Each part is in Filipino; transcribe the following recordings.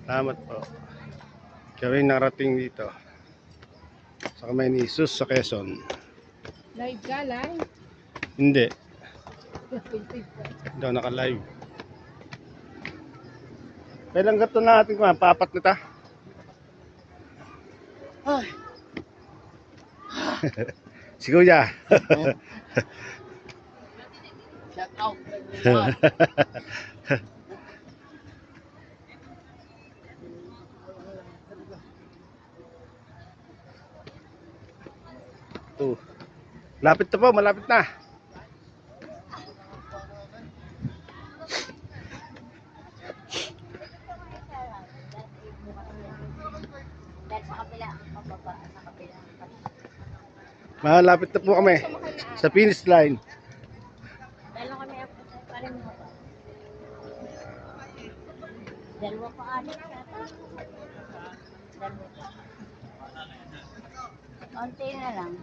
Salamat po. Kami narating dito sa kamay ni Jesus sa Quezon. Live ka, live? Hindi. Hindi ako naka-live. Kailan gato natin kumain? Papat na ta? Ay. Si Kuya. Shout out. Lapit na po, malapit na. Malapit na po kami sa finish line. Dalawa kami parin mo. Dalawa pa adik ka. Dalawa pa. Konti na lang.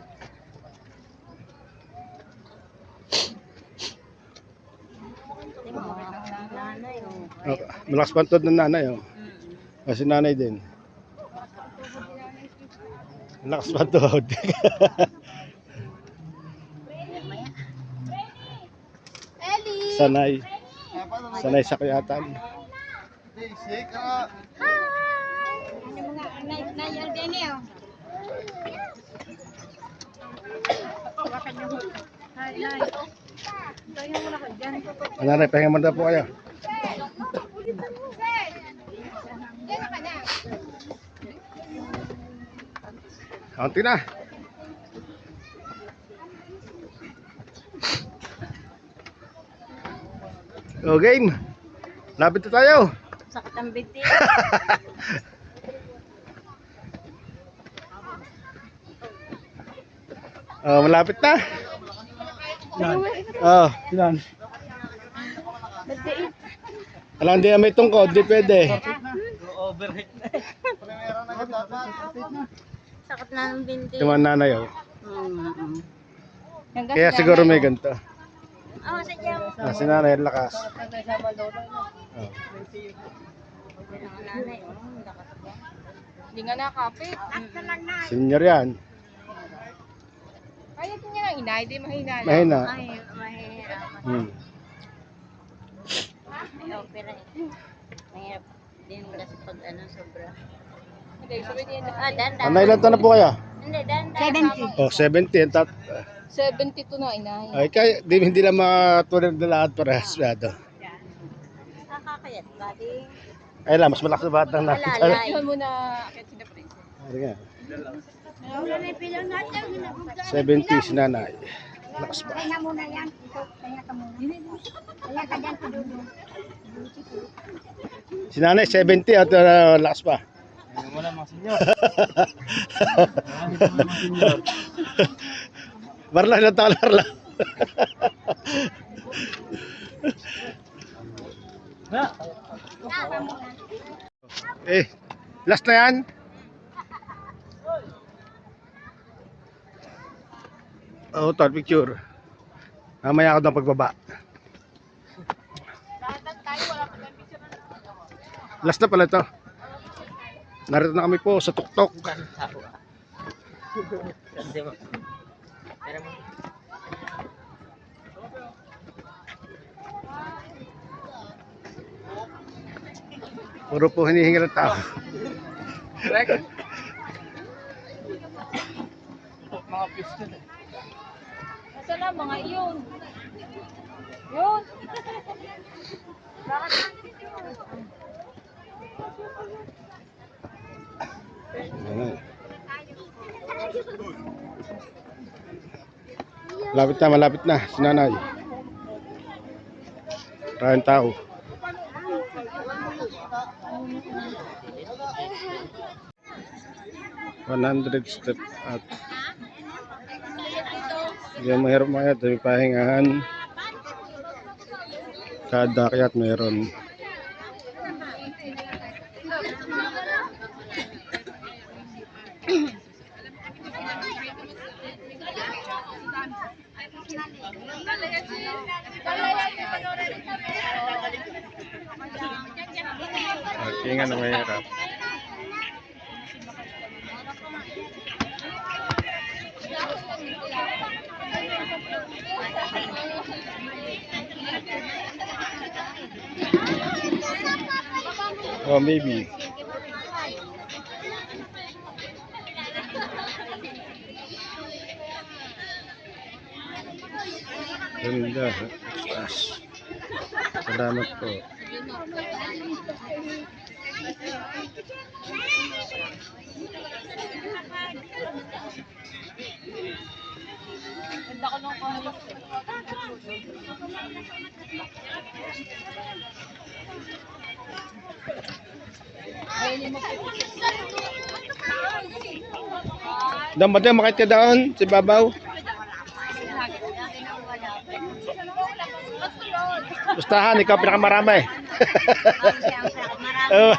Nanay, Oh, malakas pantod ng nanay. Oh. Kasi nanay din. Malakas pantod. Sanay. Sanay sa kuyatan. Ano mga nanay din niyo? Wakan niyo. Nay, nay. Tayo muna ka diyan. Nanay, pahinga muna po kayo. Kaunti na. O game. Lapit na tayo. Sakit ang biti. Oh, malapit na. Oh, Ilan? alam hindi na may tungkod, di pwede. Overheat na. Sakit na ng binti. Yung mga nanay, oh. Hanggang Kaya siguro may ganito. oh, sadya mo. Ah, si nanay, ang lakas. Oh. Nanay, hindi nga nakapit. Senior yan. Kaya niya lang inay, di mahina lang. Mahina. Ay, mahina. May opera eh. Mahirap din kasi pag ano, sobra. Hindi, sabi niya na. Dandan. Ano ilan taon na po kaya? Hindi, dandan. 70. Oh, 70. 72 na inay. Ay, kaya hindi lang matulad na lahat parehas. Nakakayat ba? Di. Ay lang, mas malakas na batang natin. Alala. Iwan mo na akit sila princess. Ano nga? Wala na ipilang natin. 70 si nanay. Lakas pa. Kaya muna yan. Ito, kaya ka muna. Kaya ka dyan, tududo. Si nanay 70 at lakas pa. Wala mga senyor. Barla na tayo, barla. Last na yan. Oh, ito, picture. Mamaya ako ng pagbaba. Last na pala ito. Narito na kami po sa tuktok. Puro po hinihingal ng tao. Mga piston eh. Nasaan na mga iyon? Yun. Bakit? Malapit na, si nanay. Maraming tao. 100 step at hindi mahirap mga ito, may pahingahan. Kada kaya't mayroon. Tingnan na mahirap. Oh, maybe. Ganda. Taas. Salamat po. Ganda ko nung comic. Doon ba tayo makit ka doon? Si Babaw? Gustahan, ikaw pinakamarami. Oh.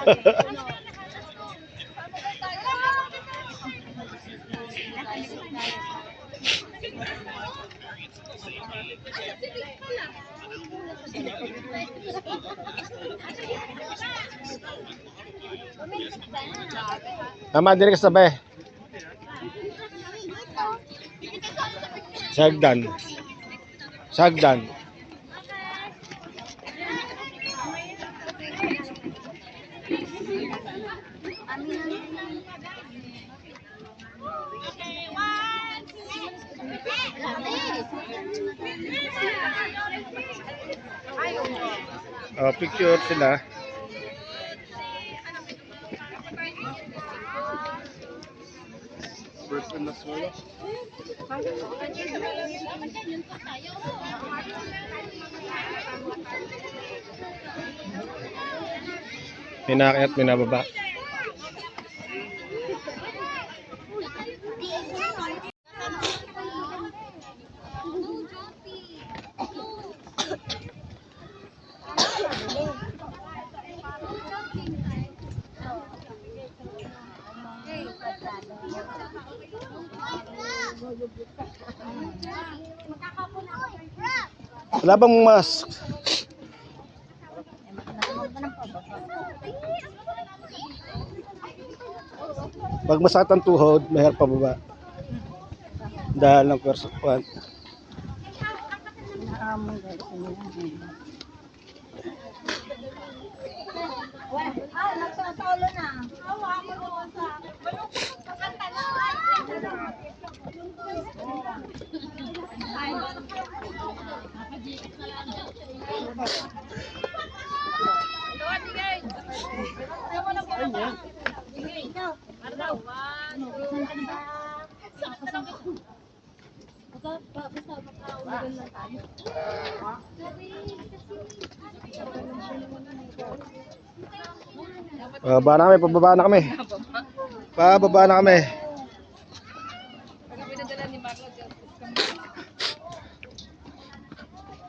Tama, dili ka sabay. Sagdan. Sagdan. Oh, picture sila. Person na solo. Pinakyat, pinababa. Wala bang mask? Pag masakit ang tuhod, mahirap pababa. Dahil ng first one. Nagsasolo na. Pababa na kami, pababa na kami. Pababa na kami.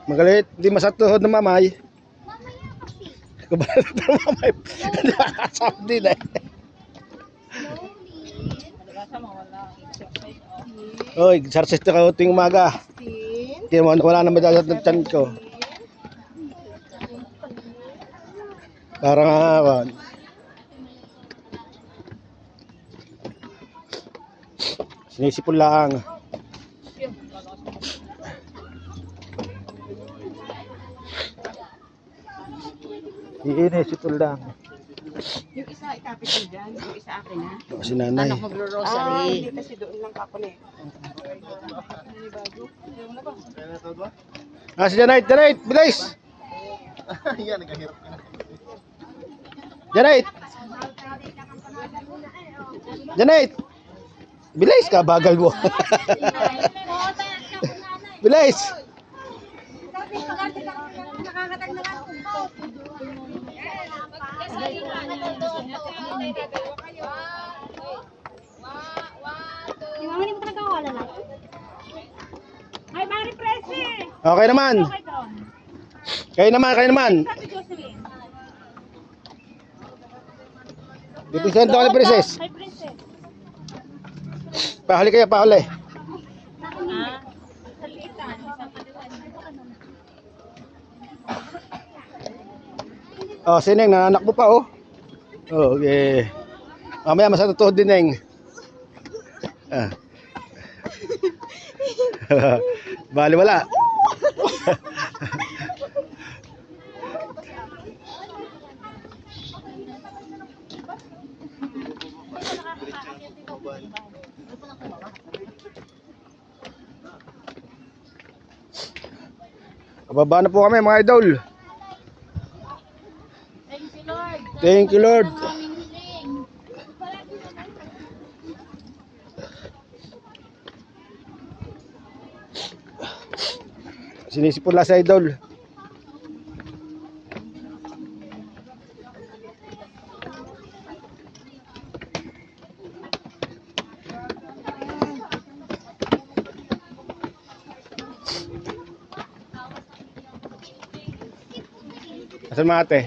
Magalit, di masatuhod ng mamay. Kabalit ng mamay. Nakakasap din eh. Oy, exercise na ka tuwing umaga. Wala na madalat ng tiyan ko. Parang awan. Sinisipon lang. Sinisipon lang. Yung isa ikapit ko dyan, yung isa akin ha. Si nanay. Anak magro-rosary. Hindi kasi doon lang kakulit. Si Janait, Janait, bilis! Janait! Janait! Bilis ka, bagal mo. Bilis! Yung mga hindi mo nagkawala na. Ay, Mari Presi! Okay naman. Kayo naman, kayo naman. Sabi Jocelyn. Dipisento ka ni Princess. Ay, Princess. Pahuli kayo, pahuli. Salitan. Oh, sineng, nananak mo pa oh. Okay. Mamaya masatutuhod din, Neng. Ah. Bali wala. Bababa na po kami mga idol. Thank you, Lord. Thank you, Lord. Ang aming hiling. Sinisipon lang sa idol. Asan mga ate?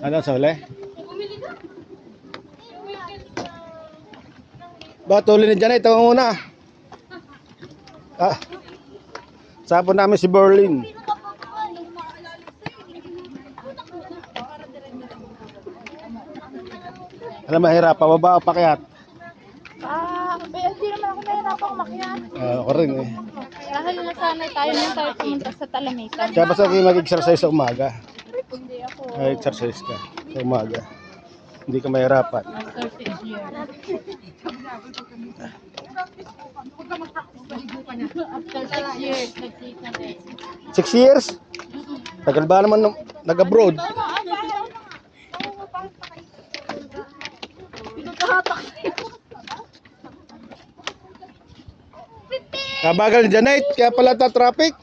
Ano sa huli? Ba, tuloy na dyan, ito muna. Ah, sapon namin si Berlin. Alam, mahirap, pababa o pakyat? Hindi naman ako nahirapang umakyat. Ako rin eh. Dahil nasanay tayo nang tayo pumunta sa Talamitan. Kaya basta kayo mag-exercise sa umaga. Hindi ako. Ay, exercise ka sa umaga. Hindi ka mahirapan. After 6 years. After 6 years, nagkita din. 6 years? Tagal ba naman nag-abroad? Kabagal ni Janet, kaya pala ta traffic.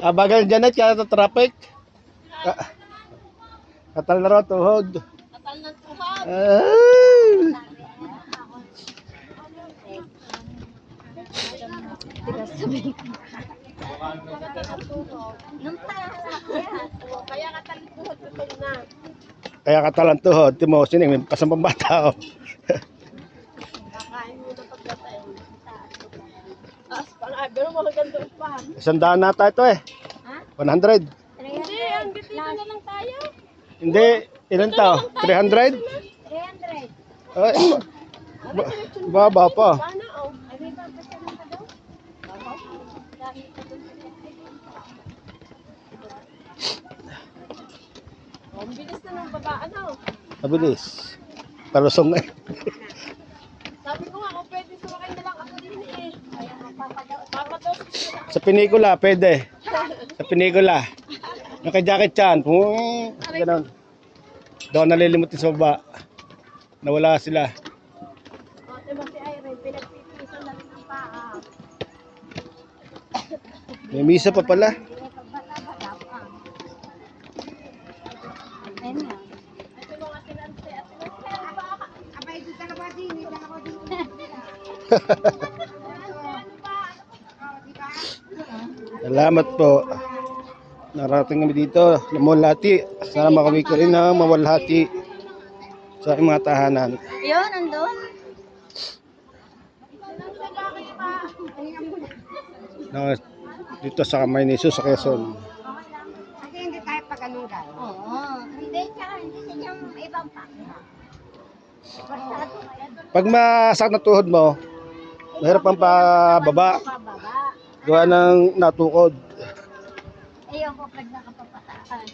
Kabagal ni Janet, kaya ta traffic. Katal na raw tuhod. Katal ng tuhod. Ay. Nung kaya katal ng tuhod ko na. Kaya katalan tuhod, Timo, sining may kasampang bata. Oh. Kakain mo na pagkatay. Taas pa nga, pero magandang pa. 100 na tayo ito eh. Ha? 100. Hindi, ang dito na lang tayo. Hindi, ilan tao? 300? 300. Ay, baba pa. Paano? Oh, ay may papasalan ka daw? Dahil ka doon sa oh, ang bilis na ng baba, ano? Mabilis. Palusong eh. Sabi ko nga, kung pwede sumakay na lang ako din eh. Papadaw. Sa pinikula, pwede. Sa pinikula. Naka-jacket yan. Ganon. Doon nalilimutin sa baba. Nawala sila. O, diba si Irene, pinagpipilisan na rin ang paa. May misa pa pala. Ayun nga. Ito mga sinansi at abay, ito ka ba din? Ito ka ba din? Salamat po. Narating kami dito. Namulhati. Sana makawin ko rin na mawalhati sa aking mga tahanan. Yun, nandun. Na, dito sa Kamay ni Jesus sa Quezon. Kasi hindi tayo pag anong gano'n. Oo. Hindi siya yung ibang pa. Pag masakit na tuhod mo, mahirap ang pababa. Pababa. Gawa ng natukod. Ayun ko pag nakapapataan.